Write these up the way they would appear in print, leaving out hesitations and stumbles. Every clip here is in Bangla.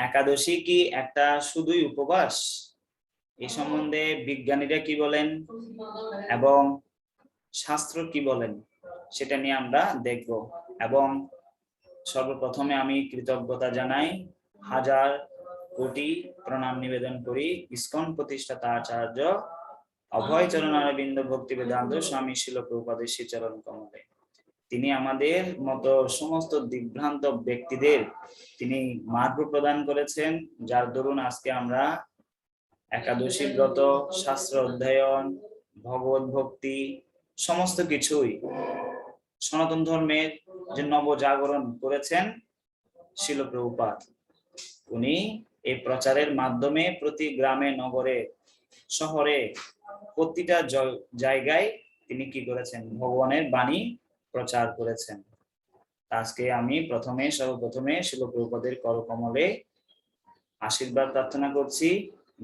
একাদশী কি একটা শুধুই উপবাস? এই সম্বন্ধে বিজ্ঞানীরা কি বলেন এবং শাস্ত্র কি বলেন সেটা নিয়ে আমরা দেখব। এবং সর্বপ্রথমে আমি কৃতজ্ঞতা জানাই, হাজার কোটি প্রণাম নিবেদন করি ইসকন প্রতিষ্ঠাতা আচার্য অভয় চরণারবিন্দ ভক্তি বেদান্ত স্বামী শিল প্রভুপাদের শ্রীচরণ কমলে। তিনি আমাদের মতো সমস্ত দিগ্ভ্রান্ত ব্যক্তিদের তিনি মার্গ প্রদান করেছেন, যার দরুন আজকে আমরা একাদশী ব্রত, শাস্ত্র অধ্যয়ন, ভগবত ভক্তি সমস্ত কিছুই সনাতন ধর্মের যে নবজাগরণ করেছেন শিল প্রভুপাদ, উনি এই প্রচারের মাধ্যমে প্রতি গ্রামে, নগরে, শহরে, প্রতিটা জায়গায় তিনি কি করেছেন, ভগবানের বাণী প্রচার করেছেন। আজকে আমি সর্বপ্রথমে শিল প্রভুপাদের করকমলে আশীর্বাদ প্রার্থনা করছি,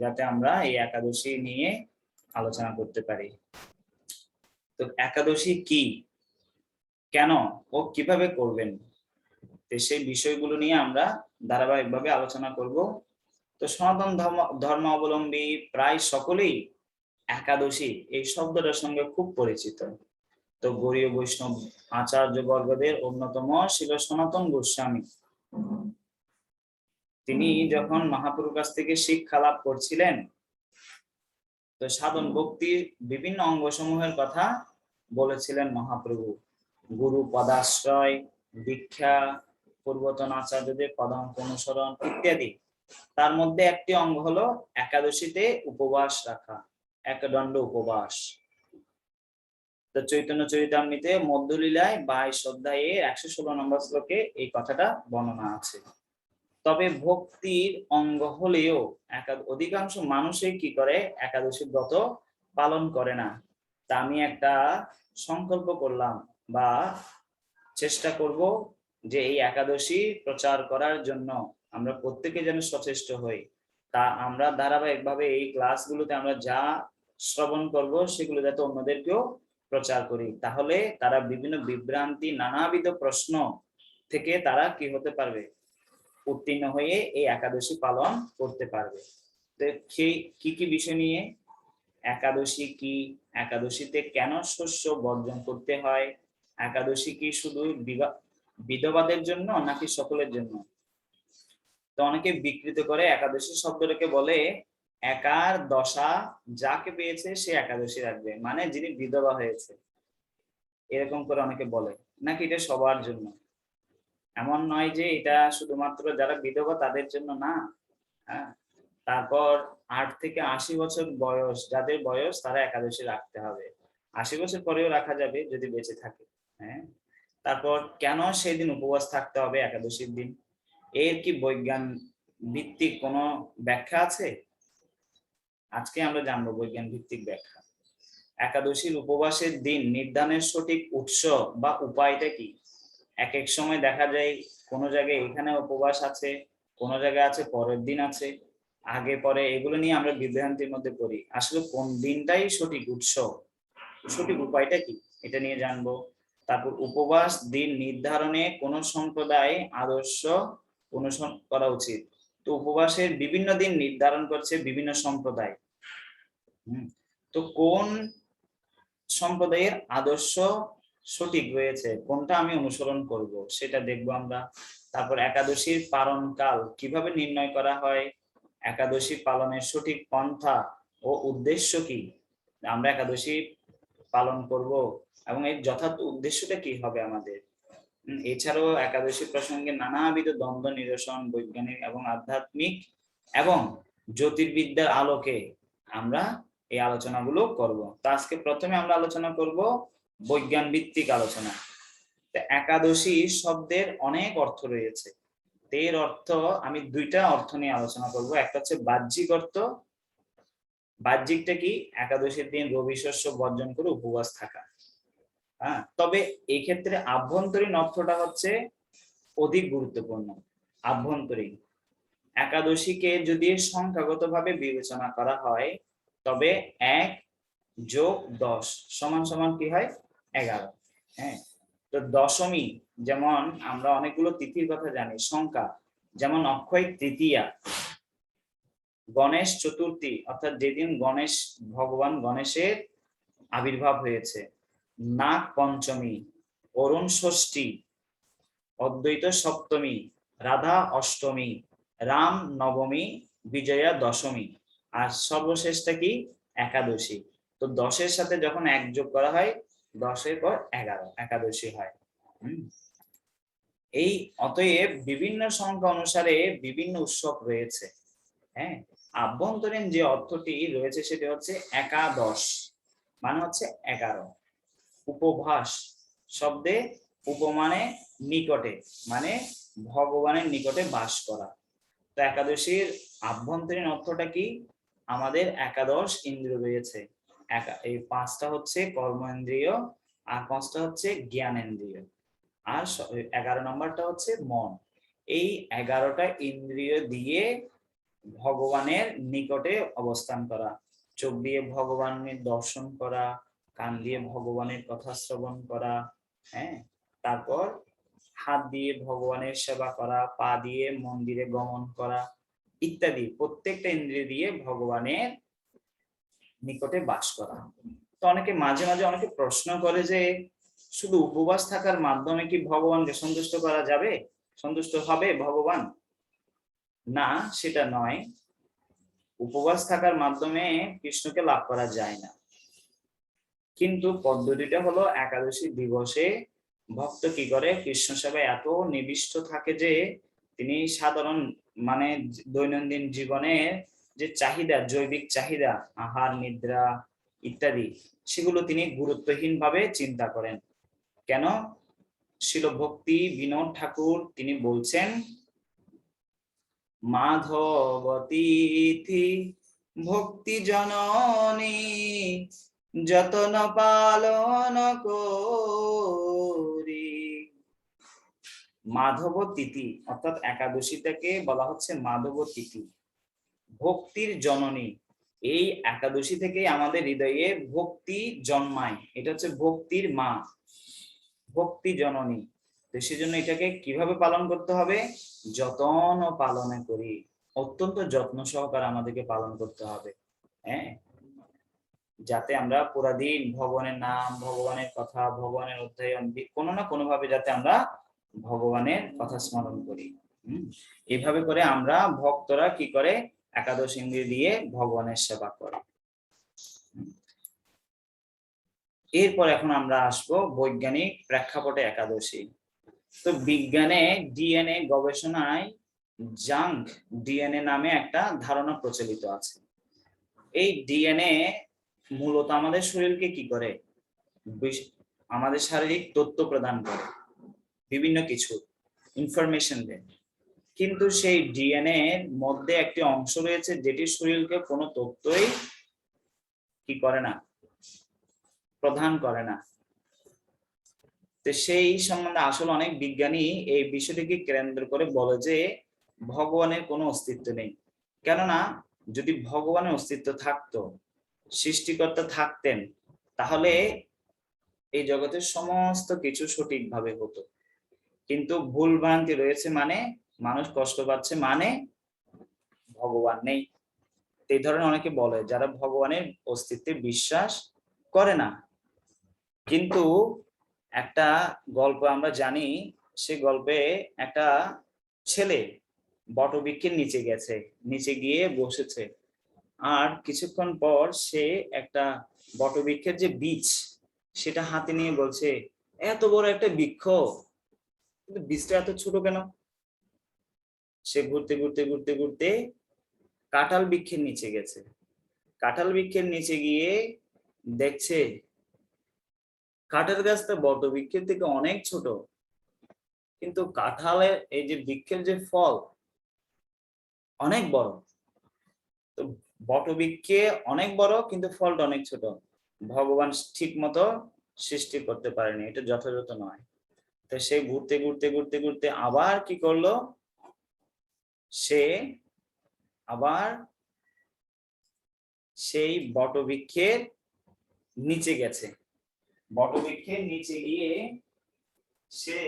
যাতে আমরা এই একাদশী নিয়ে আলোচনা করতে পারি। তো একাদশী কি, কেন ও কিভাবে করবেন, সেই বিষয়গুলো নিয়ে আমরা ধারাবাহিকভাবে আলোচনা করব। তো সনাতন ধর্ম অবলম্বী প্রায় সকলেই একাদশী এই শব্দটার সঙ্গে খুব পরিচিত। তো গৌড়ীয় বৈষ্ণব আচার্য বর্গদের অন্যতম ছিল সনাতন গোস্বামী। তিনি যখন মহাপ্রভুর কাছ থেকে শিক্ষা লাভ করছিলেন, তো সাধন ভক্তির বিভিন্ন অঙ্গসমূহের কথা বলেছিলেন মহাপ্রভু। গুরু পদাশ্রয়, দীক্ষা, পূর্বতন আচার্যদের পদাঙ্ক অনুসরণ ইত্যাদি। তার মধ্যে একটি অঙ্গ হলো একাদশীতে উপবাস রাখা, একদণ্ড উপবাস। তো চৈতন্য চরিতামৃতে মধ্যলীলায় 22 অধ্যায়ে 116 নম্বর শ্লোকে এই কথাটা বর্ণনা আছে। তবে ভক্তির অঙ্গ হলেও অধিকাংশ মানুষই কি করে, একাদশী ব্রত পালন করে না। তা আমি একটা সংকল্প করলাম বা চেষ্টা করব যে এই একাদশী প্রচার করার জন্য আমরা প্রত্যেকে যেন সচেষ্ট হই। তা আমরা ধারাবাহিকভাবে এই ক্লাসগুলোতে আমরা যা শ্রবণ করব সেগুলো যাতে অন্যদেরকেও প্রচার করি, তাহলে তারা বিভিন্ন বিভ্রান্তি, নানাবিধ প্রশ্ন থেকে তারা কি হতে পারবে, উত্তীর্ণ হয়ে এই একাদশী পালন করতে পারবে। তো কি কি বিষয় নিয়ে, একাদশী কি, একাদশীতে কেন শস্য বর্জন করতে হয়, একাদশী কি শুধু বিধবাদের জন্য নাকি সকলের জন্য। তো অনেকে বিকৃত করে একাদশী শব্দটাকে বলে একার দশা যাকে পেয়েছে সে একাদশী রাখবে, মানে যিনি বিধবা হয়েছে, এরকম করে অনেকে বলে, নাকি এটা সবার জন্য। এমন নয় যে এটা শুধুমাত্র যারা বিধবা তাদের জন্য না। হ্যাঁ, তারপর 8 থেকে 80 বছর বয়স যাদের বয়স, তারা একাদশী রাখতে হবে। 80 বছর পরেও রাখা যাবে যদি বেঁচে থাকে। হ্যাঁ, তারপর কেন সেদিন উপবাস থাকতে হবে একাদশীর দিন, এর কি বৈজ্ঞান ভিত্তিক কোনো ব্যাখ্যা আছে? আজকে আমরা জানবো বৈজ্ঞান ভিত্তিক ব্যাখ্যা। একাদশীর উপবাসের দিন নির্ধারণের সঠিক উৎস বা উপায়টা কি? এক এক সময় দেখা যায় কোনো জায়গায় এখানে উপবাস আছে, কোনো জায়গায় আছে পরের দিন আছে, আগে পরে, এগুলো নিয়ে আমরা বিভ্রান্তির মধ্যে পড়ি। আসলে কোন দিনটাই সঠিক উৎস, সঠিক উপায়টা কি, এটা নিয়ে জানবো। তারপর উপবাস দিন নির্ধারণে কোন সম্প্রদায় আদর্শ অনুসরণ করা উচিত। তো উপবাসের বিভিন্ন দিন নির্ধারণ করছে বিভিন্ন সম্প্রদায়। তো কোন সম্প্রদায়ের আদর্শ সঠিক রয়েছে, কোনটা আমি অনুসরণ করব, সেটা দেখবো আমরা। তারপর একাদশীর পালন কাল কিভাবে নির্ণয় করা হয়, একাদশী পালনের সঠিক পন্থা ও উদ্দেশ্য কি, আমরা একাদশী পালন করব এবং এর যথার্থ উদ্দেশ্যটা কি হবে আমাদের। এছাড়াও একাদশী প্রসঙ্গে নানাবিধ দ্বন্দ্ব নিরসন বৈজ্ঞানিক এবং আধ্যাত্মিক এবং জ্যোতির্বিদ্যার আলোকে আমরা এই আলোচনাগুলো করব। তো আজকে প্রথমে আমরা আলোচনা করব বৈজ্ঞান ভিত্তিক আলোচনা। একাদশী শব্দের অনেক অর্থ রয়েছে, এর অর্থ আমি দুইটা অর্থ নিয়ে আলোচনা করব। একটা হচ্ছে বাহ্যিক অর্থ। বাহ্যিকটা কি, একাদশীর দিন রবি শস্য বর্জন করে উপবাস থাকা। হ্যাঁ, তবে এই ক্ষেত্রে আভ্যন্তরীণ অর্থটা হচ্ছে অধিক গুরুত্বপূর্ণ। আভ্যন্তরীণ একাদশীকে যদি সংখ্যাগতভাবে বিবেচনা করা হয়, তবে 1 + 10 = কি হয়, 11। হ্যাঁ, তো দশমী, যেমন আমরা অনেকগুলো তিথির কথা জানি সংখ্যা, যেমন অক্ষয় তৃতীয়া, গণেশ চতুর্থী অর্থাৎ যেদিন ভগবান গণেশের আবির্ভাব হয়েছে, নাগ পঞ্চমী, অরুণ ষষ্ঠী, অদ্বৈত সপ্তমী, রাধা অষ্টমী, রাম নবমী, বিজয়া দশমী, আর সর্বশেষটা কি একাদশী। তো 10-এর সাথে যখন 1 যোগ করা হয় 10-এর পর 11 একাদশী হয়। এই অতএব বিভিন্ন সংখ্যা অনুসারে বিভিন্ন উৎসব রয়েছে। হ্যাঁ, আভ্যন্তরীণ যে অর্থটি রয়েছে সেটি হচ্ছে একাদশ, মানে হচ্ছে 11। উপভাস শব্দে উপমানে নিকটে, মানে ভগবানের নিকটে বাস করা। তো একাদশীর আভ্যন্তরীণ অর্থটা কি? আমাদের একাদশ ইন্দ্রিয় রয়েছে, এই 5টা হচ্ছে কর্মেন্দ্রিয়, আর 5টা হচ্ছে জ্ঞানেন্দ্রিয়, আর 11 নম্বরটা হচ্ছে মন। এই 11টা ইন্দ্রিয় দিয়ে ভগবানের নিকটে অবস্থান করা, চোখ দিয়ে ভগবানের দর্শন করা, কান দিয়ে ভগবানের কথা শ্রবণ করা, হ্যাঁ, তারপর হাত দিয়ে ভগবানের সেবা করা, পা দিয়ে মন্দিরে গমন করা ইত্যাদি প্রত্যেকটা ইন্দ্রিয় দিয়ে ভগবানের নিকটে বাস করা। তো অনেকে মাঝে মাঝে অনেকে প্রশ্ন করে যে শুধু উপবাস থাকার মাধ্যমে কি ভগবানকে সন্তুষ্ট করা যাবে, সন্তুষ্ট হবে ভগবান? না, সেটা নয়। উপবাস থাকার মাধ্যমে কৃষ্ণকে লাভ করা যায় না, কিন্তু পদ্ধতিটা হলো একাদশী দিবসে ভক্ত কি করে কৃষ্ণ সেবায় এত নিবিষ্ট থাকে যে তিনি সাধারণ মানে দৈনন্দিন জীবনের যে চাহিদা, জৈবিক চাহিদা, আহার নিদ্রা ইত্যাদি, সেগুলো তিনি গুরুত্বহীন ভাবে চিন্তা করেন। কেন? শিল ভক্তি বিনোদ ঠাকুর তিনি বলছেন, মাধবতীতি ভক্তি জননী যতন পালন করি। মাধব তিথি অর্থাৎ একাদশীটাকে বলা হচ্ছে মাধব তিথি, ভক্তির জননী। এই একাদশী থেকে আমাদের হৃদয়ে ভক্তি জন্মায়, এটা হচ্ছে ভক্তির মা, ভক্তি জননী। তো সেজন্য এটাকে কিভাবে পালন করতে হবে? যতন পালনে করি, অত্যন্ত যত্ন সহকারে আমাদেরকে পালন করতে হবে। হ্যাঁ, যাতে আমরা পুরা দিন ভগবানের নাম, ভগবানের কথা, ভগবানের অধ্যয়ন কোনো না কোনো ভাবে যাতে আমরা ভগবানের কথা স্মরণ করি। এইভাবে করে আমরা ভক্তরা কি করে একাদশ ইন্দ্রিয় দিয়ে ভগবানের সেবা করে। এরপর এখন আমরা আসবো বৈজ্ঞানিক প্রেক্ষাপটে একাদশী। তো বিজ্ঞানে ডিএনএ গবেষণায় জাঙ্ক ডিএনএ নামে একটা ধারণা প্রচলিত আছে। এই ডিএনএ মূলত আমাদের শরীরকে কি করে? আমাদের শারীরিক তথ্য প্রদান করে, বিভিন্ন কিছু ইনফরমেশন দেয়। কিন্তু সেই ডিএনএ এর মধ্যে একটি অংশ রয়েছে যেটি শরীরকে কোনো তথ্যই কি করে না, প্রদান করে না। তো সেই সম্বন্ধে আসলে অনেক বিজ্ঞানী এই বিষয়টিকে কেন্দ্র করে বলে যে ভগবানের কোনো অস্তিত্ব নেই। কেননা যদি ভগবানের অস্তিত্ব থাকতো, সৃষ্টিকর্তা থাকতেন, তাহলে এই জগতের সমস্ত কিছু সঠিকভাবে হতো। কিন্তু ভুল ভ্রান্তি রয়েছে, মানে মানুষ কষ্ট পাচ্ছে, মানে ভগবান নেই। এই ধরনের অনেকে বলে যারা ভগবানের অস্তিত্বে বিশ্বাস করে না। কিন্তু একটা গল্প আমরা জানি, সে গল্পে একটা ছেলে বটবৃক্ষের নিচে গেছে, নিচে গিয়ে বসেছে, আর কিছুক্ষণ পর সে একটা বটবৃক্ষের যে বীজ সেটা হাতে নিয়ে বলছে, এত বড় একটা বৃক্ষ কিন্তু বীজটা এত ছোট কেন? সে ঘুরতে ঘুরতে ঘুরতে ঘুরতে কাঁঠাল বৃক্ষের নিচে গেছে। কাঁঠাল বৃক্ষের নিচে গিয়ে দেখছে কাঁঠাল গাছটা বটবৃক্ষের থেকে অনেক ছোট, কিন্তু কাঁঠালের এই যে বৃক্ষের যে ফল অনেক বড়। তো বটবৃক্ষে অনেক বড় কিন্তু ফলটা অনেক ছোট। ভগবান ঠিক মতো সৃষ্টি করতে পারেনি, এটা যথাযথ নয়। তো সে ঘুরতে ঘুরতে ঘুরতে ঘুরতে আবার কি করলো, সে আবার সেই বটবৃক্ষের নিচে গেছে। বটবৃক্ষের নিচে গিয়ে সে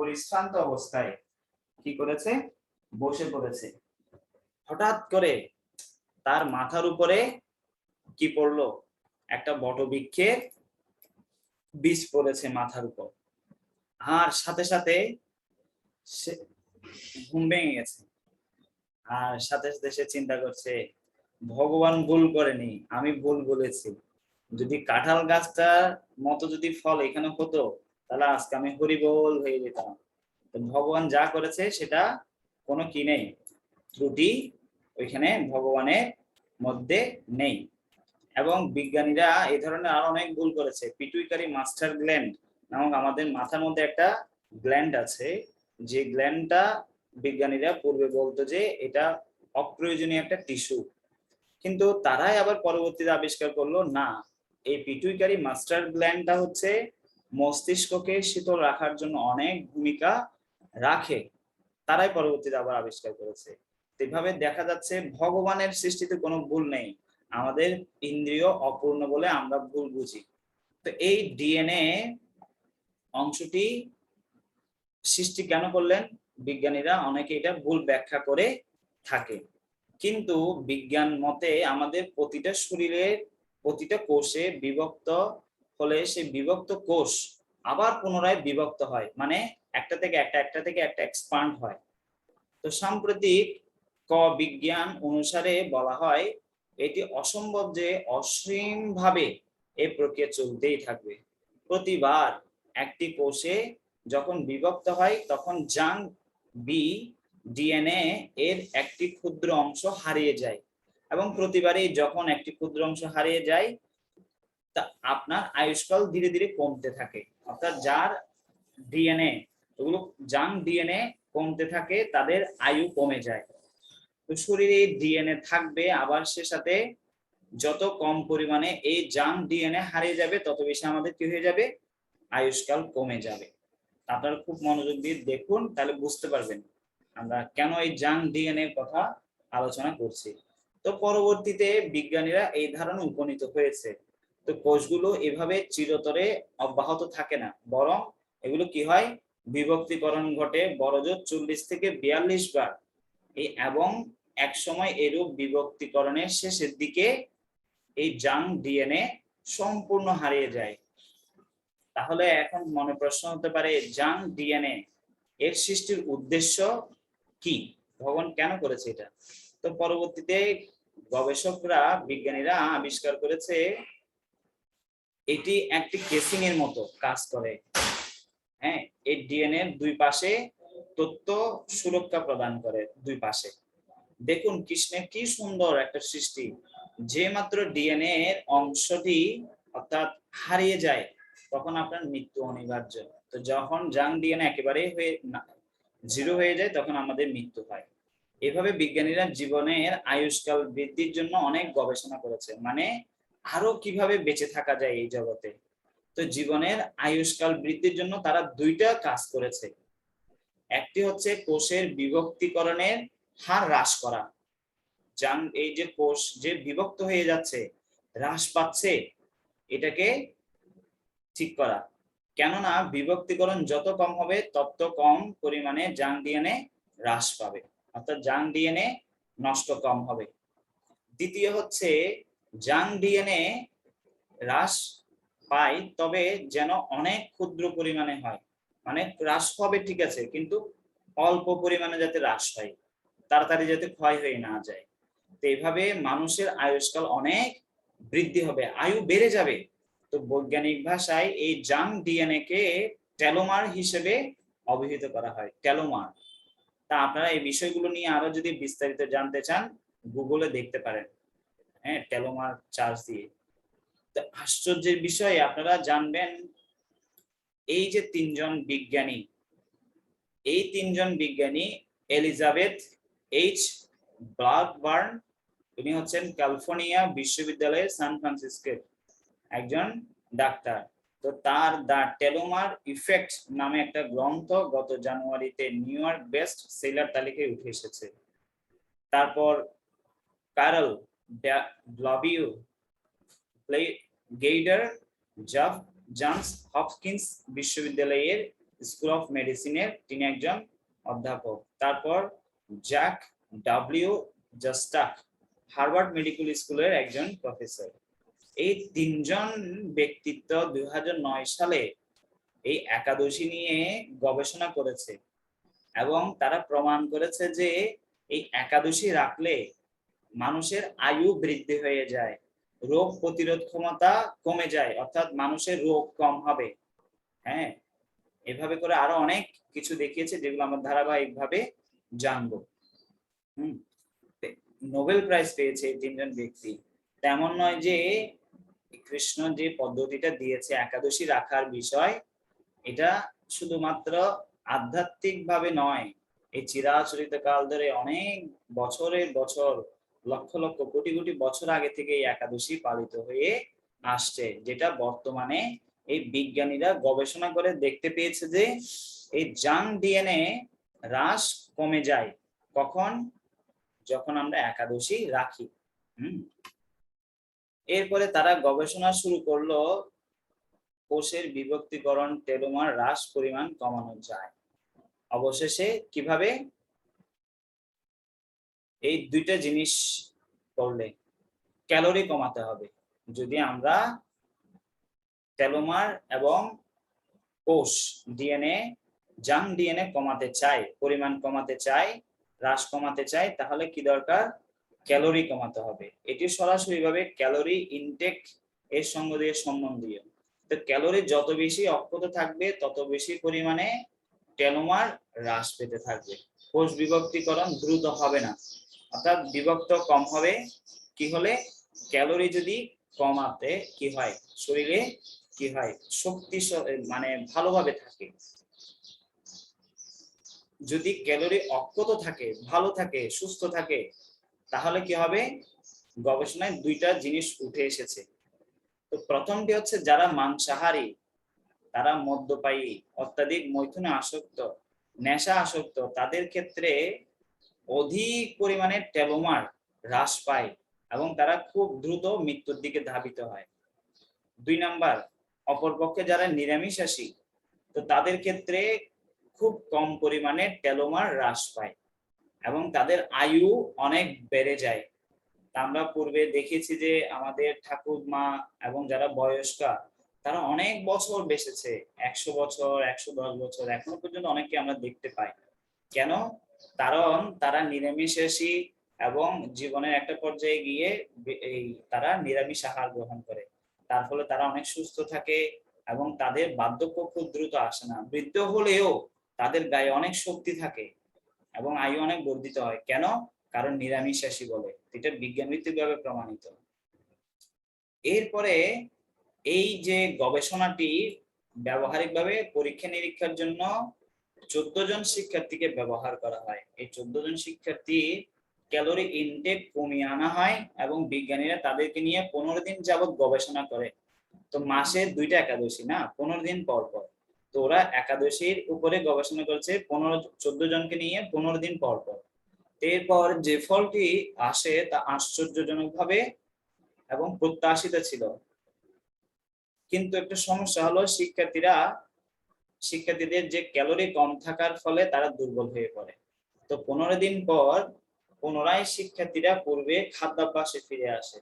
পরিশ্রান্ত অবস্থায় কি করেছে, বসে পড়েছে। হঠাৎ করে তার মাথার উপরে কি পড়লো, একটা বটবৃক্ষের বীজ পড়েছে মাথার উপর। আর সাথে সাথে সে ঘুম ভেঙে গেছে। আর সাথে সাথে সে চিন্তা করছে, ভগবান ভুল করেনি, আমি ভুল বলেছি। যদি কাঁঠাল গাছটার মতো যদি ফল এখানে হতো, তাহলে আজকে আমি হরিবোল হয়ে যেতাম। তো ভগবান যা করেছে সেটা কোনো কি নেই, ত্রুটি ওইখানে ভগবানের মধ্যে নেই। এবং বিজ্ঞানীরা এই ধরনের আরো অনেক ভুল করেছে। পিটুইটারি মাস্টার গ্ল্যান্ড নামক আমাদের মাথার মধ্যে একটা গ্ল্যান্ড আছে, যে গ্ল্যান্ডটা বিজ্ঞানীরা পূর্বে বলতো যে এটা অপ্রয়োজনীয় একটা টিস্যু, কিন্তু তারাই আবার পরবর্তীতে আবিষ্কার করলো না, এই পিটুইটারি মাস্টার গ্ল্যান্ডটা হচ্ছে মস্তিষ্ককে শীতল রাখার জন্য অনেক ভূমিকা রাখে। তারাই পরবর্তীতে আবার আবিষ্কার করেছে। এভাবে দেখা যাচ্ছে ভগবানের সৃষ্টিতে কোনো ভুল নেই, আমাদের ইন্দ্রিয় অপূর্ণ বলে আমরা ভুল বুঝি। তো এই ডিএনএ অংশটি সৃষ্টি কেন করলেন বিজ্ঞানীরা, অনেকে এটা ভুল ব্যাখ্যা করে থাকে। কিন্তু বিজ্ঞান মতে আমাদের প্রতিটা শরীরের প্রতিটা কোষে বিভক্ত হলে সেই বিভক্ত কোষ আবার পুনরায় বিভক্ত হয়, মানে একটা থেকে একটা এক্সপান্ড হয়। তো সাম্প্রতিক বিজ্ঞান অনুসারে বলা হয় এটি অসম্ভব যে অসীম ভাবে এই প্রক্রিয়া চলতেই থাকবে। প্রতিবার একটি কোষে যখন বিভক্ত হয় তখন জাং বি ডিএনএ এর একটি ক্ষুদ্র অংশ হারিয়ে যায়, এবং প্রতিবারই যখন একটি ক্ষুদ্র অংশ হারিয়ে যায় তা আপনার আয়ুষ্কাল ধীরে ধীরে কমতে থাকে। অর্থাৎ যার ডিএনএ ওগুলো জাং ডিএনএ কমতে থাকে তাদের আয়ু কমে যায়। তো শরীরে ডিএনএ থাকবে, আবার সে সাথে যত কম পরিমাণে এই জাং ডিএনএ হারিয়ে যাবে তত বেশি আমাদের কি হয়ে যাবে, আয়ুষ্কাল কমে যাবে। আপনারা খুব মনোযোগ দিয়ে দেখুন, তাহলে বুঝতে পারবেন আমরা কেন এই জাং ডিএনএ কথা আলোচনা করছি। তো পরবর্তীতে বিজ্ঞানীরা এই ধারণা উপনীত হয়েছে, তো কোষগুলো এভাবে চিরতরে অব্যাহত থাকে না, বরং এগুলো কি হয়, বিভক্তিকরণ ঘটে বড়জোর 40 থেকে 42 বার, এবং এক সময় এরূপ বিভক্তিকরণের শেষের দিকে এই জাং ডিএনএ সম্পূর্ণ হারিয়ে যায়। তাহলে এখন মনে প্রশ্ন হতে পারে, জাং ডিএনএ এর সৃষ্টির উদ্দেশ্য কি, ভগবান কেন করেছে এটা? তো পরবর্তীতে গবেষকরা বিজ্ঞানীরা আবিষ্কার করেছে এটি একটি কেসিং এর মতো কাজ করে। হ্যাঁ, এই ডিএনএ দুই পাশে তথ্য সুরক্ষা প্রদান করে, দুই পাশে। দেখুন কৃষ্ণের কি সুন্দর একটা সৃষ্টি, যে মাত্র ডিএনএ এর অংশটি অর্থাৎ হারিয়ে যায় তখন আপনার মৃত্যু অনিবার্য। তো যখন জাং ডিএনএ একেবারে হয়ে জিরো হয়ে যায় তখন আমাদের মৃত্যু হয়। এভাবে বিজ্ঞানীরা জীবনের আয়ুষ্কাল বৃদ্ধির জন্য অনেক গবেষণা করেছে, মানে আরো কিভাবে বেঁচে থাকা যায় এই জগতে। তো জীবনের আয়ুষ্কাল বৃদ্ধির জন্য তারা দুইটা কাজ করেছে। একটি হচ্ছে কোষের বিভক্তিকরণের হার হ্রাস করা, জাং এই যে কোষ যে বিভক্ত হয়ে যাচ্ছে, হ্রাস পাচ্ছে, এটাকে ঠিক করা। কেননা বিভক্তিকরণ যত কম হবে তত কম পরিমাণে জাং ডিএনএ হ্রাস পাবে, অর্থাৎ জাং ডিএনএ নষ্ট কম হবে। দ্বিতীয় হচ্ছে জাং ডিএনএ হ্রাস পায় তবে যেন অনেক ক্ষুদ্র পরিমাণে হয়, মানে হ্রাস হবে ঠিক আছে, কিন্তু অল্প পরিমাণে যাতে হ্রাস হয়, তাড়াতাড়ি যাতে ক্ষয় হয়ে না যায়। তো এইভাবে মানুষের আয়ুষ্কাল অনেক বৃদ্ধি হবে, আয়ু বেড়ে যাবে। তো বৈজ্ঞানিক ভাষায় এই জাং ডিএনএ কে টেলোমার হিসেবে অভিহিত করা হয়, টেলোমার। তা আপনারা এই বিষয়গুলো নিয়ে আরো যদি বিস্তারিত জানতে চান গুগলে দেখতে পারেন, হ্যাঁ, টেলোমার চার্জ দিয়ে। তো আশ্চর্যের বিষয় আপনারা জানবেন এই যে তিনজন বিজ্ঞানী এলিজাবেথ এইচ ব্ল্যাকবার্ন, তিনি হচ্ছেন ক্যালিফোর্নিয়া বিশ্ববিদ্যালয়ের সান ফ্রান্সিসকোর একজন ডাক্তার। তো তার দ্য টেলোমার ইফেক্ট নামে একটা গ্রন্থ গত জানুয়ারিতে নিউ ইয়র্ক বেস্ট সেলার তালিকায় উঠে এসেছে। তারপর কার্ল ডব্লিউ গেইডার জনস হপকিন্স বিশ্ববিদ্যালয়ের স্কুল অফ মেডিসিনের তিনি একজন অধ্যাপক। তারপর জ্যাক ডাব্লিউ জাস্টাক, হার্ভার্ড মেডিকেল স্কুলের একজন প্রফেসর। এই তিনজন ব্যক্তিত্ব 2009 সালে এই একাদশী নিয়ে গবেষণা করেছে এবং তারা প্রমাণ করেছে যে এই একাদশী রাখলে মানুষের আয়ু বৃদ্ধি হয়ে যায়, রোগ প্রতিরোধ ক্ষমতা কমে যায়, অর্থাৎ মানুষের রোগ কম হবে। হ্যাঁ, এভাবে করে আরো অনেক কিছু দেখিয়েছে যেগুলো আমরা ধারাবাহিকভাবে জানবো। নোবেল প্রাইজ পেয়েছে এই তিনজন ব্যক্তি। তেমন নয় যে কৃষ্ণ যে পদ্ধতিটা দিয়েছে একাদশী রাখার বিষয়, এটা শুধুমাত্র আধ্যাত্মিক ভাবে নয়, এই চিরাচরিত কাল ধরে অনেক বছরের বছর, লক্ষ লক্ষ কোটি কোটি বছর আগে থেকে এই একাদশী পালিত হয়ে আসছে, যেটা বর্তমানে এই বিজ্ঞানীরা গবেষণা করে দেখতে পেয়েছে যে এই জাঙ্ক ডিএনএ হ্রাস কমে যায় কখন, যখন আমরা একাদশী রাখি। এরপরে তারা গবেষণা শুরু করলো কোষের বিভক্তিকরণ টেলোমার হ্রাস পরিমাণ কমানো যায়। অবশেষে কিভাবে? এই দুইটা জিনিস করলে ক্যালোরি কমাতে হবে। যদি আমরা টেলোমার এবং কোষ ডিএনএ, জাঙ্ক ডিএনএ কমাতে চাই, পরিমাণ কমাতে চাই, হ্রাস কমাতে চাই, তাহলে কি দরকার? ক্যালোরি কমাতে হবে। এটি সরাসরি ভাবে ক্যালোরি ইনটেক এর সঙ্গে দিয়ে সম্বন্ধীয়। তো ক্যালোরি যত বেশি অক্ষত থাকবে তত বেশি পরিমাণে টেলোমার হ্রাস পেতে থাকবে, কোষ বিভক্তিকরণ দ্রুত হবে না, অর্থাৎ বিভক্ত কম হবে। কি হলে? ক্যালোরি যদি কমাতে কি হয়, শরীরে কি হয়, শক্তি মানে ভালোভাবে থাকে। যদি ক্যালোরি অক্ষত থাকে, ভালো থাকে, সুস্থ থাকে, তাহলে কি হবে? গবেষণায় দুইটা জিনিস উঠে এসেছে। তো প্রথমটি হচ্ছে যারা মাংসাহারী, তারা মদ্যপায়ী, অত্যাধিক মৈথুনে আসক্ত, নেশা আসক্ত, তাদের ক্ষেত্রে অধিক পরিমাণে টেলোমার হ্রাস পায় এবং তারা খুব দ্রুত মৃত্যুর দিকে ধাবিত হয়। 2 নাম্বার, অপরপক্ষে যারা নিরামিষাশী, তো তাদের ক্ষেত্রে খুব কম পরিমাণে টেলোমার হ্রাস পায় এবং তাদের আয়ু অনেক বেড়ে যায়। আমরা পূর্বে দেখেছি যে আমাদের ঠাকুরমা এবং যারা বয়স্কা, তারা অনেক বছর বেঁচেছে, 100 বছর, 110 বছর, এখনো পর্যন্ত অনেককে আমরা দেখতে পাই। কেন? কারণ তারা নিরামিষাশী এবং জীবনের একটা পর্যায়ে গিয়ে এই তারা নিরামিষ আহার গ্রহণ করে। তার ফলে তারা অনেক সুস্থ থাকে এবং তাদের বার্ধক্য খুব দ্রুত আসে না। বৃদ্ধ হলেও তাদের গায়ে অনেক শক্তি থাকে এবং আয়ু অনেক বর্ধিত হয়। কেন? কারণ নিরামিষাশী বলে। এটা বিজ্ঞানভিত্তিকভাবে প্রমাণিত। এরপরে এই যে গবেষণাটি ব্যবহারিকভাবে পরীক্ষা নিরীক্ষার জন্য 14 জন শিক্ষার্থীকে ব্যবহার করা হয়। এই 14 জন শিক্ষার্থী ক্যালোরি ইনটেক কমিয়ে আনা হয় এবং বিজ্ঞানীরা তাদেরকে নিয়ে 15 দিন যাবত গবেষণা করে। তো মাসে 2টা একাদশী না, 15 দিন পর পর। তো ওরা একাদশীর উপরে গবেষণা করছে 14 জনকে নিয়ে 15 দিন পর পর। এরপর যে ফলটি আসে তা আশ্চর্যজনকভাবে এবং প্রত্যাশিত ছিল। কিন্তু একটা সমস্যা হলো শিক্ষার্থীদের যে ক্যালোরি কম থাকার ফলে তারা দুর্বল হয়ে পড়ে। তো 15 দিন পর পুনরায় শিক্ষার্থীরা পূর্বে খাদ্যাভ্যাসে ফিরে আসে।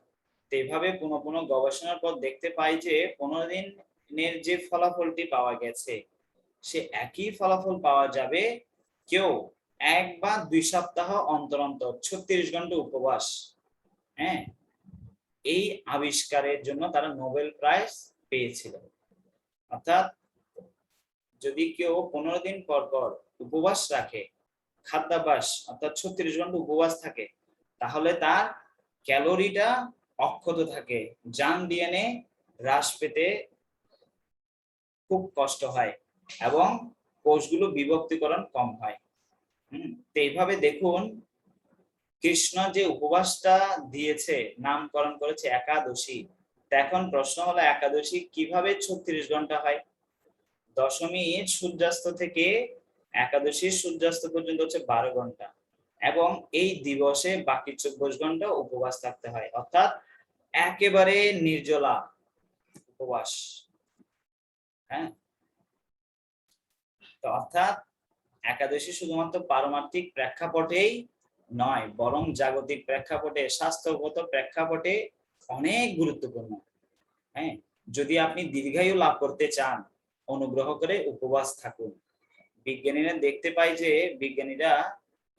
তো এইভাবে পুনঃ গবেষণার পর দেখতে পাই যে 15 দিনের যে ফলাফলটি পাওয়া গেছে, সে একই ফলাফল পাওয়া যাবে কেউ 1 বা 2 সপ্তাহ অন্তর অন্তর 36 ঘন্টা উপবাস। হ্যাঁ, এই আবিষ্কারের জন্য তারা নোবেল প্রাইজ পেয়েছিল। অর্থাৎ যদি কেউ 15 দিন পর পর উপবাস রাখে, খাদ্যাভ্যাস অর্থাৎ 36 ঘন্টা উপবাস থাকে, তাহলে তার ক্যালোরিটা অক্ষত থাকে, জাঙ্ক ডিএনএ হ্রাস পেতে খুব কষ্ট হয় এবং কোষগুলো বিভক্তিকরণ কম হয়। তো এইভাবে দেখুন, কৃষ্ণ যে উপবাসটা দিয়েছে, নামকরণ করেছে একাদশী। এখন প্রশ্ন হলো একাদশী কিভাবে 36 ঘন্টা হয়? দশমী সূর্যাস্ত থেকে একাদশীর সূর্যাস্ত পর্যন্ত হচ্ছে 12 ঘন্টা এবং এই দিবসে বাকি 24 ঘন্টা উপবাস থাকতে হয়, অর্থাৎ একেবারে নির্জলা উপবাস। হ্যাঁ, তো অর্থাৎ একাদশী শুধুমাত্র পারমার্থিক প্রেক্ষাপটেই নয়, বরং জাগতিক প্রেক্ষাপটে, স্বাস্থ্যগত প্রেক্ষাপটে অনেক গুরুত্বপূর্ণ। হ্যাঁ, যদি আপনি দীর্ঘায়ু লাভ করতে চান, অনুগ্রহ করে উপবাস থাকুন। বিজ্ঞানীরা দেখতে পায় যে বিজ্ঞানীরা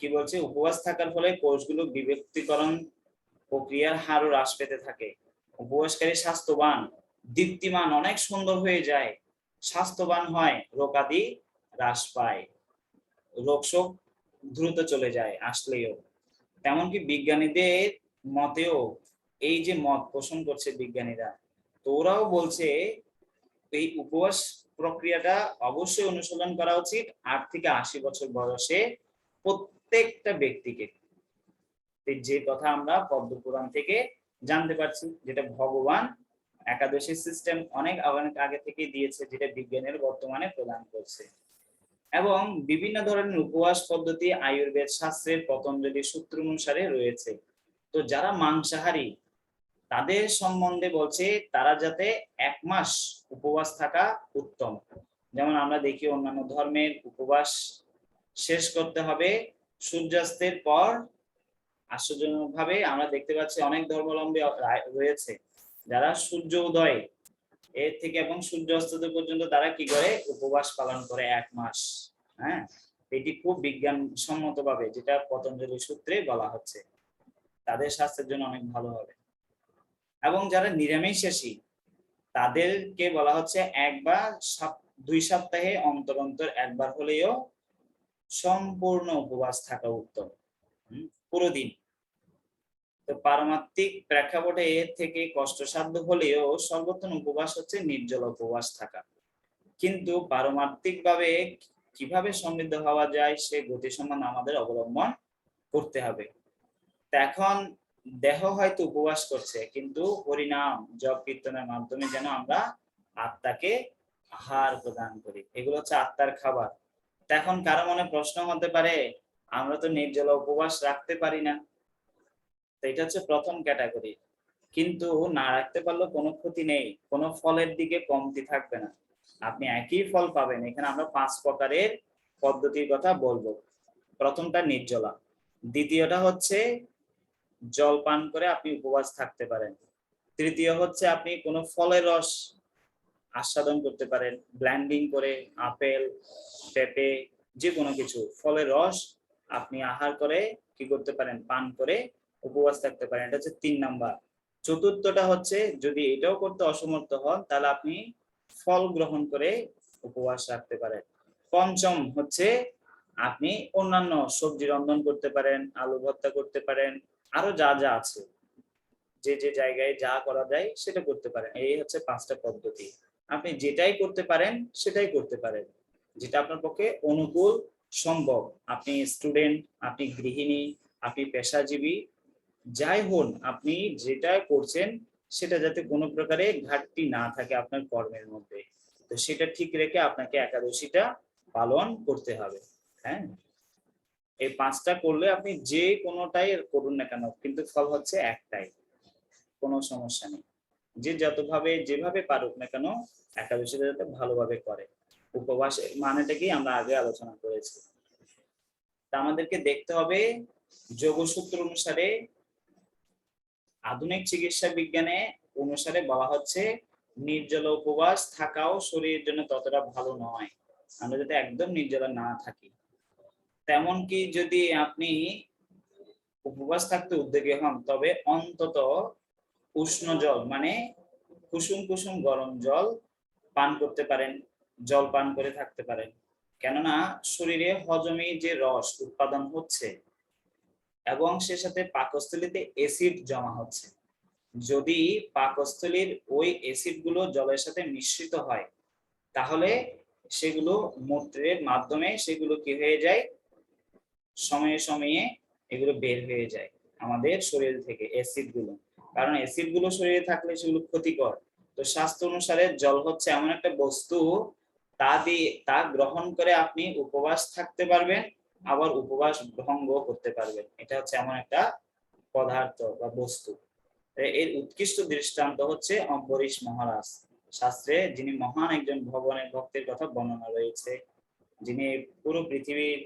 কি বলছে, উপবাস থাকার ফলে কোষগুলো বিভক্তিকরণ প্রক্রিয়ার হারও হ্রাস পেতে থাকে। উপবাসকারী স্বাস্থ্যবান, দীপ্তিমান, অনেক সুন্দর হয়ে যায়, স্বাস্থ্যবান হয়, রোগাদি হ্রাস পায়, রোগ শোক দ্রুত চলে যায় আসলেও। তেমনকি বিজ্ঞানীদের মতেও এই যে মত পোষণ করছে বিজ্ঞানীরা, তো ওরাও বলছে এই উপবাস প্রক্রিয়াটা অবশ্যই অনুসরণ করা উচিত 8 থেকে 80 বছর বয়সে প্রত্যেকটা ব্যক্তিকে। যে কথা আমরা পদ্মপুরাণ থেকে জানতে পারছি, যেটা ভগবান একাদশী সিস্টেম অনেক আগে থেকে দিয়েছে, যেটা বিজ্ঞানের বর্তমানে প্রদান করছে। এবং বিভিন্ন ধরনের উপবাস পদ্ধতি আয়ুর্বেদ শাস্ত্রের পতঞ্জলি সূত্র অনুসারে রয়েছে। তো যারা মাংসাহারী তাদের সম্বন্ধে বলছে তারা যাতে 1 মাস উপবাস থাকা উত্তম। যেমন আমরা দেখি অন্যান্য ধর্মের উপবাস শেষ করতে হবে সূর্যাস্তের পর। আশ্চর্যজনকভাবে আমরা দেখতে পাচ্ছি অনেক ধর্মাবলম্বী রয়েছে যারা সূর্য উদয় এর থেকে এবং সূর্য অস্ত পর্যন্ত তারা কি করে, উপবাস পালন করে 1 মাস। হ্যাঁ, এটি খুব বিজ্ঞানসম্মত ভাবে, যেটা পতঞ্জলি সূত্রে বলা হচ্ছে, তাদের স্বাস্থ্যের জন্য অনেক ভালো হবে। এবং যারা নিরামিষাশী তাদেরকে বলা হচ্ছে 1 বা 2 সপ্তাহে অন্তর অন্তর 1 বার হলেও সম্পূর্ণ উপবাস থাকা উত্তম, পুরো দিন। তো পারমার্থিক প্রেক্ষাপটে এর থেকে কষ্টসাধ্য হলেও সর্বোত্তম উপবাস হচ্ছে নির্জল উপবাস থাকা। কিন্তু পারমার্থিক ভাবে কিভাবে সমৃদ্ধ হওয়া যায় সে গতি সম্বন্ধে আমাদের অবলম্বন করতে হবে। তো এখন দেহ হয়তো উপবাস করছে, কিন্তু হরিনাম জপ কীর্তনের মাধ্যমে যেন আমরা আত্মাকে আহার প্রদান করি, এগুলো হচ্ছে আত্মার খাবার। তো এখন কারো মনে প্রশ্ন হতে পারে, আমরা তো নির্জল উপবাস রাখতে পারি না। তো এটা হচ্ছে প্রথম ক্যাটাগরি। কিন্তু না রাখতে পারলেও কোনো ক্ষতি নেই, কোনো ফলের দিকে কমতি থাকবে না, আপনি একই ফল পাবেন। এখানে আমরা 5 প্রকারের পদ্ধতির কথা বলবো। প্রথমটা নির্জলা, দ্বিতীয়টা হচ্ছে জল পান করে আপনি উপবাস থাকতে পারেন, তৃতীয় হচ্ছে আপনি কোনো ফলের রস আস্বাদন করতে পারেন, ব্লেন্ডিং করে আপেল, পেঁপে, যে কোনো কিছু ফলের রস আপনি আহার করে কি করতে পারেন, পান করে উপবাস থাকতে পারেন। এটা হচ্ছে 3 নাম্বার। চতুর্থটা হচ্ছে যদি এটাও করতে অসমর্থ হন তাহলে আপনি ফল গ্রহণ করে উপবাস রাখতে পারেন। পঞ্চম হচ্ছে আপনি অন্যান্য সবজি রন্ধন করতে পারেন, আলু ভর্তা করতে পারেন, আরো যা যা আছে, যে যে জায়গায় যা করা যায় সেটা করতে পারেন। এই হচ্ছে 5টা পদ্ধতি, আপনি যেটাই করতে পারেন সেটাই করতে পারেন, যেটা আপনার পক্ষে অনুকূল সম্ভব। আপনি স্টুডেন্ট, আপনি গৃহিণী, আপনি পেশাজীবী, যাই হন, আপনি যেটা করছেন সেটা যাতে কোনো প্রকারে ঘাটতি না থাকে আপনার কর্মের মধ্যে, তো সেটা ঠিক রেখে আপনাকে একাদশীটা পালন করতে হবে। হ্যাঁ, এই 5টা করলে আপনি যে কোনোটাই করুন না কেন, কিন্তু ফল হচ্ছে একটাই, কোনো সমস্যা নেই। যে যতভাবে যেভাবে পারুক না কেন একাদশীটা যাতে ভালোভাবে করে। উপবাসের মানেটাকেই আমরা আগে আলোচনা করেছি। তা আমাদেরকে দেখতে হবে যোগসূত্র অনুসারে, আধুনিক চিকিৎসা বিজ্ঞানে অনুসারে বলা হচ্ছে নির্জল উপবাস থাকাও শরীরের জন্য ততটা ভালো নয়, আমরা যাতে একদম নির্জলা না থাকি। তেমন কি যদি আপনি উপবাস থাকতে উদ্যোগী হন তবে অন্তত উষ্ণ জল মানে কুসুম কুসুম গরম জল পান করতে পারেন, জল পান করে থাকতে পারেন। কেননা শরীরে হজমে যে রস উৎপাদন হচ্ছে এবং সে সাথে পাকস্থলীতে অ্যাসিড জমা হচ্ছে, যদি পাকস্থলীর ওই অ্যাসিড গুলো জলের সাথে মিশ্রিত হয় তাহলে সেগুলো মূত্রের মাধ্যমে সেগুলো কি হয়ে যায়, সময়ে সময়ে এগুলো বের হয়ে যায় আমাদের শরীর থেকে অ্যাসিড গুলো। কারণ অ্যাসিড গুলো শরীরে থাকলে সেগুলো ক্ষতিকর। তো শাস্ত্র অনুসারে জল হচ্ছে এমন একটা বস্তু, তা গ্রহণ করে আপনি উপবাস থাকতে পারবেন, আবার উপবাস ভঙ্গ করতে পারবেন। এটা হচ্ছে এমন একটা পদার্থ বা বস্তু। এর উৎকৃষ্ট দৃষ্টান্ত হচ্ছে অম্বরীশ মহারাজ। শাস্ত্রে যিনি মহান একজন ভগবানের ভক্তের কথা বর্ণনা রয়েছে, যিনি পুরো পৃথিবীর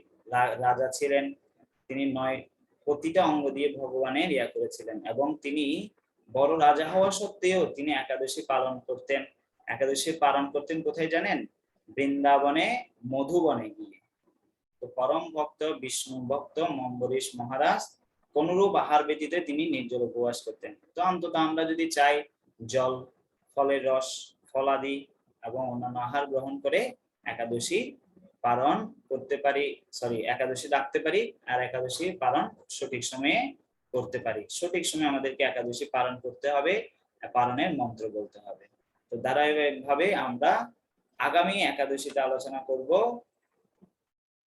রাজা ছিলেন, তিনি প্রতিটা অঙ্গ দিয়ে ভগবানের ইয়া করেছিলেন, এবং তিনি বড় রাজা হওয়া সত্ত্বেও তিনি একাদশী পালন করতেন। একাদশী পালন করতেন কোথায় জানেন? বৃন্দাবনে, মধুবনে গিয়ে। তো পরম ভক্ত বিষ্ণু ভক্ত অম্বরীশ মহারাজ কোনরূপ আহার ব্যতীত তিনি নির্জল উপবাস করতেন। তো অন্তত আমরা যদি চাই জল, ফলের রস, ফলাদি এবং অন্যান্য আহার গ্রহণ করে একাদশী পালন করতে পারি, একাদশী রাখতে পারি, আর একাদশী পালন সঠিক সময়ে করতে পারি। সঠিক সময়ে আমাদেরকে একাদশী পালন করতে হবে, পালনের মন্ত্র বলতে হবে। তো ধারাবাহিকভাবে আমরা আগামী একাদশীতে আলোচনা করব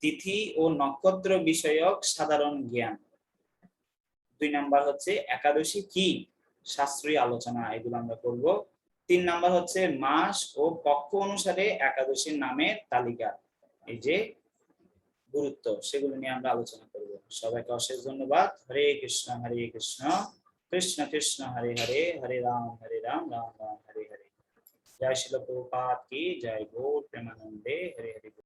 তিথি ও নক্ষত্র বিষয়ক সাধারণ জ্ঞান। 2 নাম্বার হচ্ছে একাদশী কি, শাস্ত্রীয় আলোচনা, এগুলো আমরা করব। 3 নাম্বার হচ্ছে মাস ও পক্ষ অনুসারে একাদশীর নামের তালিকা, এই যে গুরুত্ব, সেগুলো নিয়ে আমরা আলোচনা করব। সবাইকে অশেষ ধন্যবাদ। হরে কৃষ্ণ কৃষ্ণ কৃষ্ণ হরে হরে, হরে রাম রাম রাম হরে হরে। জয় শিল প্রভুপাদ কি জয়। গৌর প্রেমানন্দে। হরে হরে।